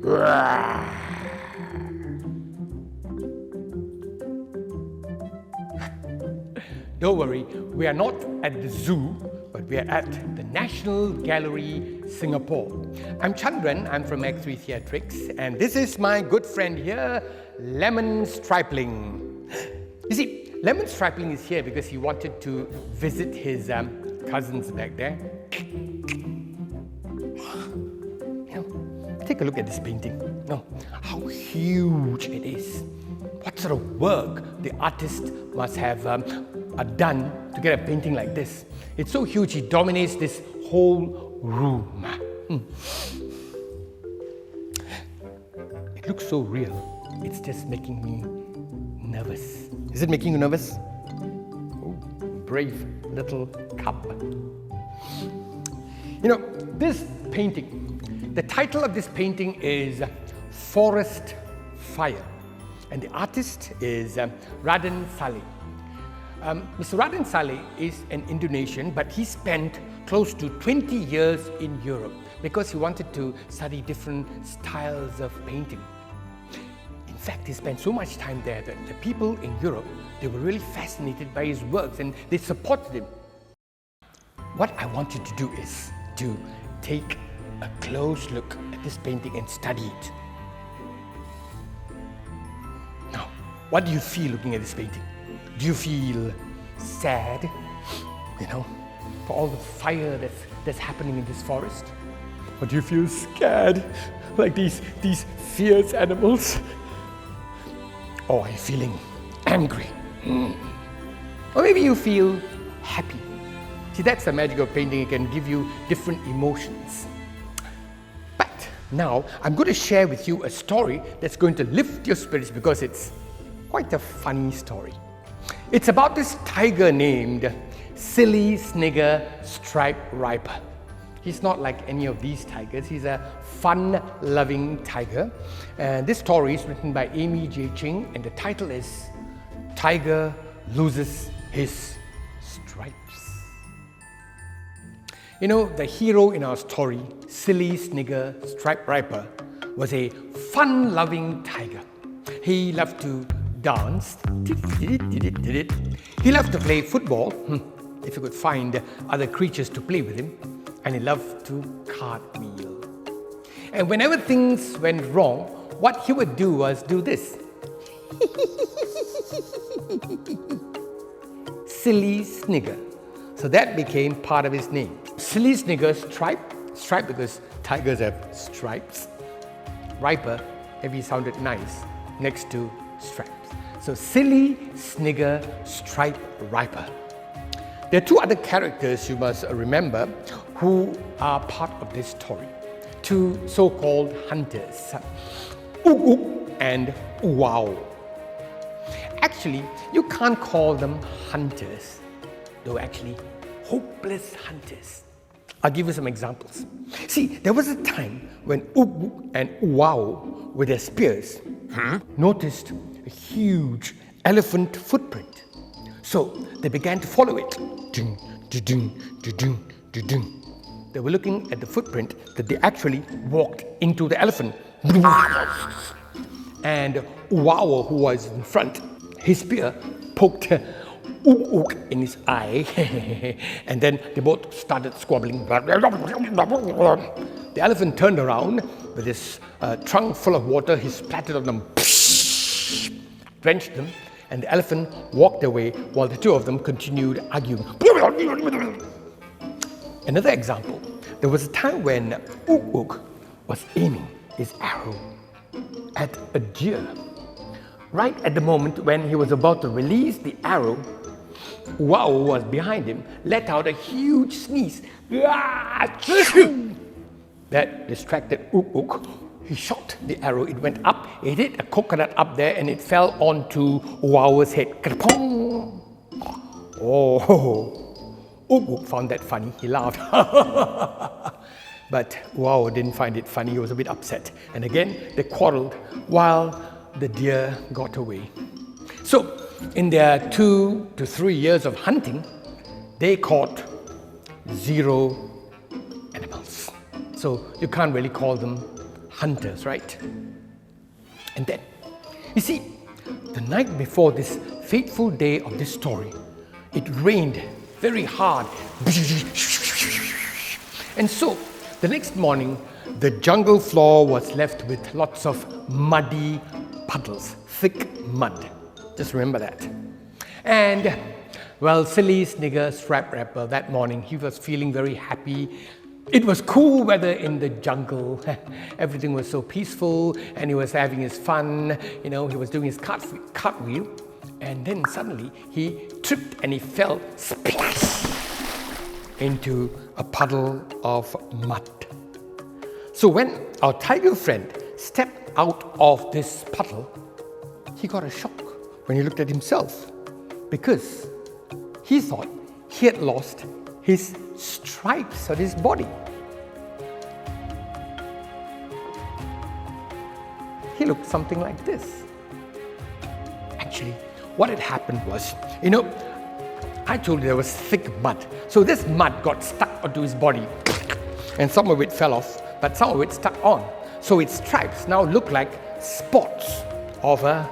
Don't worry, we are not at the zoo, but we are at the National Gallery, Singapore. I'm Chandran, I'm from X3 Theatrics, and this is my good friend here, Lemon Stripling. You see, Lemon Stripling is here because he wanted to visit his cousins back there. Take a look at this painting. How huge it is. What sort of work the artist must have done to get a painting like this. It's so huge, it dominates this whole room. It looks so real. It's just making me nervous. Is it making you nervous? Oh, brave little cub. You know, this painting, the title of this painting is Forest Fire, and the artist is Raden Saleh. Mr. Raden Saleh is an Indonesian, but he spent close to 20 years in Europe because he wanted to study different styles of painting. In fact, he spent so much time there that the people in Europe, they were really fascinated by his works and they supported him. What I want you to do is to take a close look at this painting and study it. Now, what do you feel looking at this painting? Do you feel sad, for all the fire that's happening in this forest? Or do you feel scared, like these fierce animals? Or are you feeling angry? Or maybe you feel happy. See, that's the magic of painting. It can give you different emotions. But now, I'm going to share with you a story that's going to lift your spirits because it's quite a funny story. It's about this tiger named Silly Snigger Stripe Riper. He's not like any of these tigers. He's a fun-loving tiger. And this story is written by Amy J. Ching, and the title is Tiger Loses His Stripes. You know, the hero in our story, Silly Snigger Stripe Riper, was a fun-loving tiger. He loved to dance. He loved to play football, if he could find other creatures to play with him, and he loved to cartwheel. And whenever things went wrong, what he would do was do this. Silly Snigger. So that became part of his name. Silly Snigger Stripe because tigers have stripes. Riper, if he sounded nice, next to stripes. So Silly Snigger Stripe Riper. There are two other characters you must remember who are part of this story. Two so-called hunters, Ook Ook and Wow. Actually, you can't call them hunters. They were actually hopeless hunters. I'll give you some examples. See, there was a time when Ook Ook and Wow, with their spears, noticed a huge elephant footprint. So they began to follow it. They were looking at the footprint that they actually walked into the elephant. And Wow, who was in front, his spear poked Ook Ook in his eye, and then they both started squabbling. The elephant turned around with his trunk full of water. He splattered on them, drenched them, and the elephant walked away while the two of them continued arguing. Another example, there was a time when Ook Ook was aiming his arrow at a deer. Right at the moment when he was about to release the arrow, Wow was behind him, let out a huge sneeze. That distracted Ook Ook. He shot the arrow, it went up, it hit a coconut up there, and it fell onto Wow's head. Oh, Ook Ook found that funny, he laughed. But Wow didn't find it funny, he was a bit upset. And again, they quarreled while the deer got away. So, in their 2 to 3 years of hunting, they caught 0 animals. So you can't really call them hunters, right? And then, you see, the night before this fateful day of this story, it rained very hard. And so, the next morning, the jungle floor was left with lots of muddy puddles, thick mud. Just remember that. And, well, silly Snigger Stripe Riper, that morning, he was feeling very happy. It was cool weather in the jungle. Everything was so peaceful, and he was having his fun. You know, he was doing his cartwheel, and then suddenly he tripped and he fell splash into a puddle of mud. So when our tiger friend stepped out of this puddle, he got a shock when he looked at himself, because he thought he had lost his stripes on his body. He looked something like this. Actually, what had happened was, you know, I told you there was thick mud. So this mud got stuck onto his body, and some of it fell off, but some of it stuck on. So its stripes now look like spots of a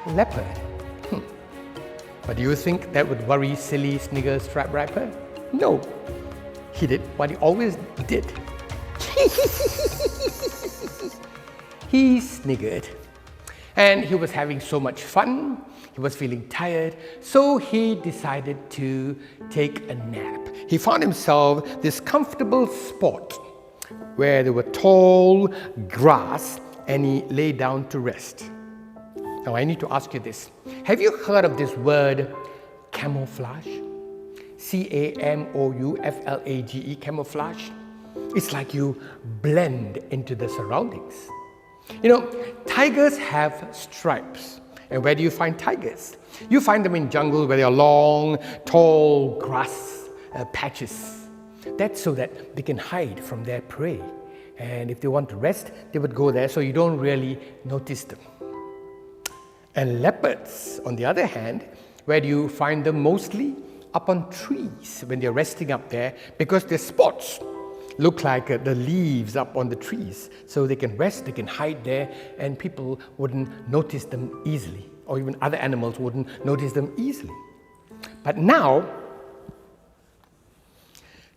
leopard. But do you think that would worry silly Snigger Stripe Riper? No. He did what he always did. He sniggered. And he was having so much fun. He was feeling tired. So he decided to take a nap. He found himself this comfortable spot where there were tall grass, and he lay down to rest. Now, I need to ask you this. Have you heard of this word camouflage? C-A-M-O-U-F-L-A-G-E, camouflage. It's like you blend into the surroundings. You know, tigers have stripes. And where do you find tigers? You find them in jungle where there are long, tall grass patches. That's so that they can hide from their prey. And if they want to rest, they would go there so you don't really notice them. And leopards, on the other hand, where do you find them mostly? Up on trees when they're resting up there, because their spots look like the leaves up on the trees. So they can rest, they can hide there, and people wouldn't notice them easily, or even other animals wouldn't notice them easily. But now,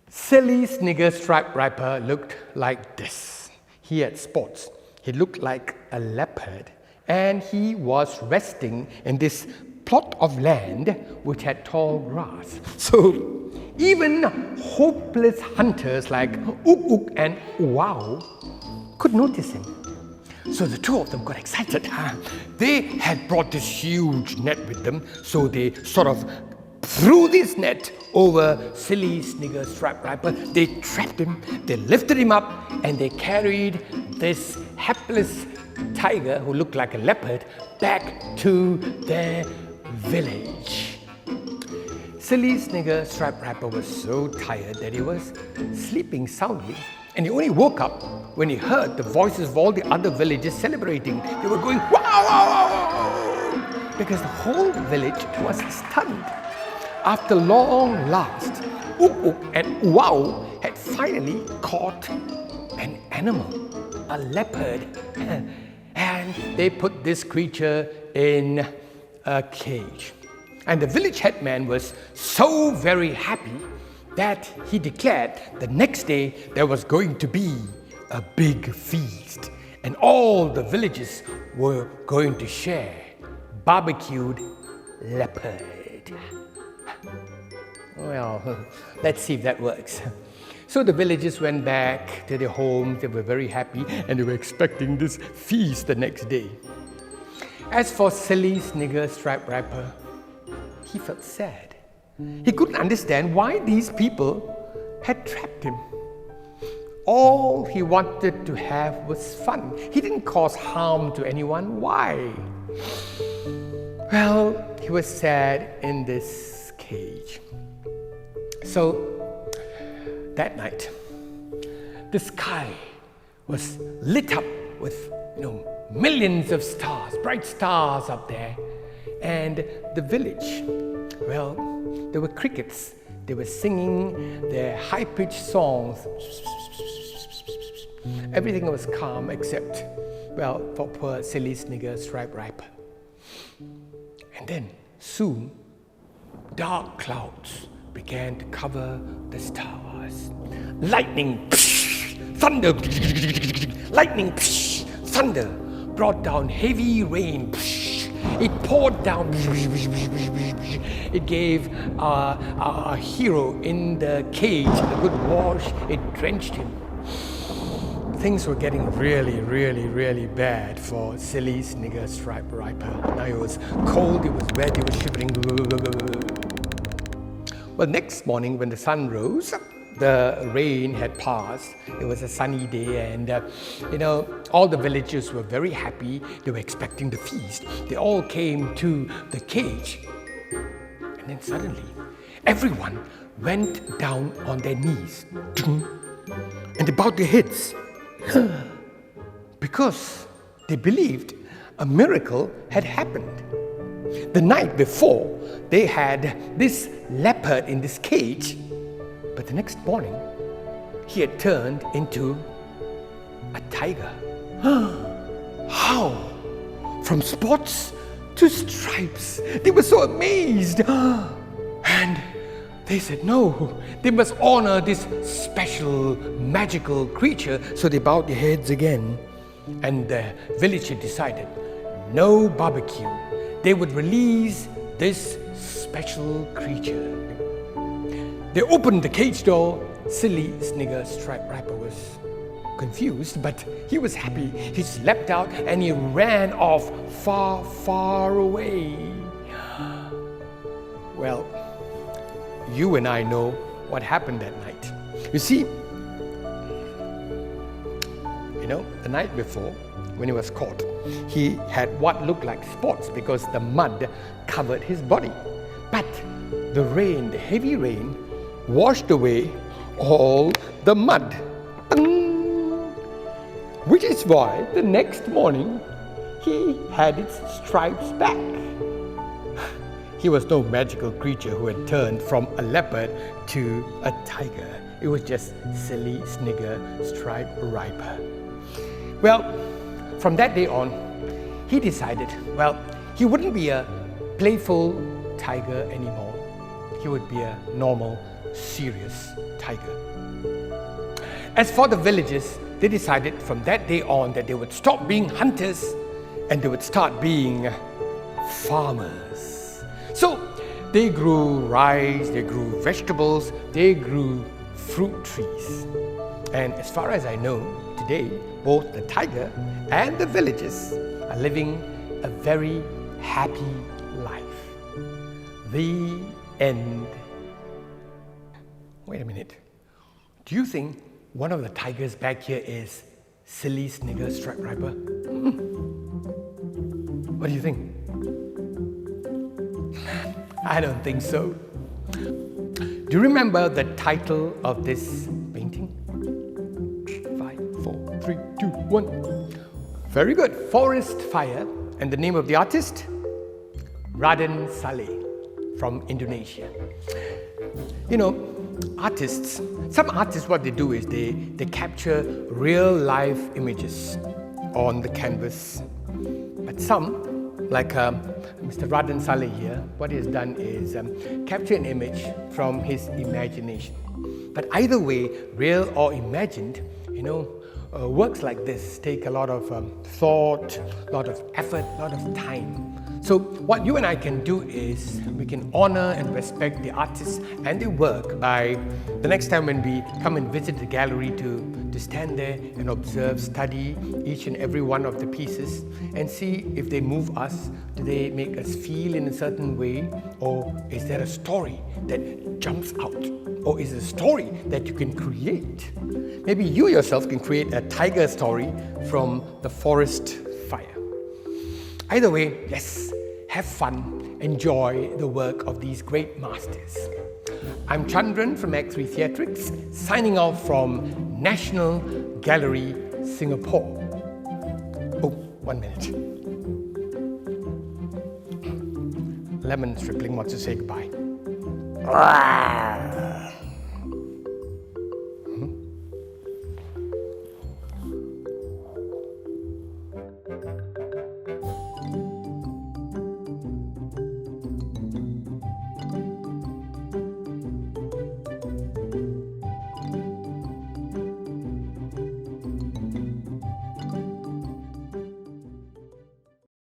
silly Snigger Stripe Riper looked like this. He had spots. He looked like a leopard. And he was resting in this plot of land which had tall grass. So even hopeless hunters like Ook Ook and Wow could notice him. So the two of them got excited. They had brought this huge net with them, so they sort of threw this net over silly Snigger Stripe Riper. They trapped him, they lifted him up, and they carried this hapless tiger, who looked like a leopard, back to their village. Silly Snigger Stripe Riper was so tired that he was sleeping soundly, and he only woke up when he heard the voices of all the other villagers celebrating. They were going, wow, wow, wow, wow, because the whole village was stunned. After long last, Ook Ook and Wow had finally caught an animal, a leopard. And they put this creature in a cage. And the village headman was so very happy that he declared the next day there was going to be a big feast. And all the villagers were going to share barbecued leopard. Well, let's see if that works. So the villagers went back to their homes. They were very happy, and they were expecting this feast the next day. As for silly Snigger Stripe Riper, he felt sad. He couldn't understand why these people had trapped him. All he wanted to have was fun. He didn't cause harm to anyone. Why? Well, he was sad in this cage. So that night, the sky was lit up with, millions of stars, bright stars up there. And the village, well, there were crickets. They were singing their high-pitched songs. Everything was calm except, well, for poor silly Snigger Stripe Riper. And then, soon, dark clouds began to cover the stars. Lightning, thunder, lightning, thunder brought down heavy rain. It poured down. It gave our hero in the cage a good wash. It drenched him. Things were getting really bad for silly Snigger Stripe Riper. Now it was cold, it was wet, it was shivering. Well, next morning when the sun rose, the rain had passed. It was a sunny day, and all the villagers were very happy. They were expecting the feast. They all came to the cage, and then suddenly everyone went down on their knees and they bowed their heads because they believed a miracle had happened. The night before, they had this leopard in this cage, but the next morning, he had turned into a tiger. How? From spots to stripes. They were so amazed. And they said, no, they must honor this special, magical creature. So they bowed their heads again. And the village had decided, no barbecue. They would release this special creature. They opened the cage door. Silly Snigger Stripe Riper was confused, but he was happy. He leapt out and he ran off far away. Well, you and I know what happened that night. You see, the night before, when he was caught, he had what looked like spots because the mud covered his body. But the rain, the heavy rain, washed away all the mud. Which is why the next morning he had its stripes back. He was no magical creature who had turned from a leopard to a tiger. It was just silly Snigger Stripe Riper. Well, from that day on, he decided, he wouldn't be a playful tiger anymore. He would be a normal, serious tiger. As for the villagers, they decided from that day on that they would stop being hunters and they would start being farmers. So they grew rice, they grew vegetables, they grew fruit trees. And as far as I know, today, both the tiger and the villagers are living a very happy life. The end. Wait a minute. Do you think one of the tigers back here is silly Snigger Stripe Riper? What do you think? I don't think so. Do you remember the title of this painting? 5, 4, 3, 2, 1. Very good. Forest Fire. And the name of the artist? Raden Saleh from Indonesia. Artists, some artists, what they do is they capture real life images on the canvas. But some, like Mr. Raden Saleh here, what he has done is capture an image from his imagination. But either way, real or imagined, works like this take a lot of thought, a lot of effort, a lot of time. So what you and I can do is we can honor and respect the artists and their work by the next time when we come and visit the gallery to stand there and observe, study each and every one of the pieces and see if they move us, do they make us feel in a certain way, or is there a story that jumps out, or is it a story that you can create? Maybe you yourself can create a tiger story from the forest fire. Either way, yes, have fun, enjoy the work of these great masters. I'm Chandran from Act 3 Theatrics, signing off from National Gallery, Singapore. Oh, 1 minute. Lemon Stripling wants to say goodbye.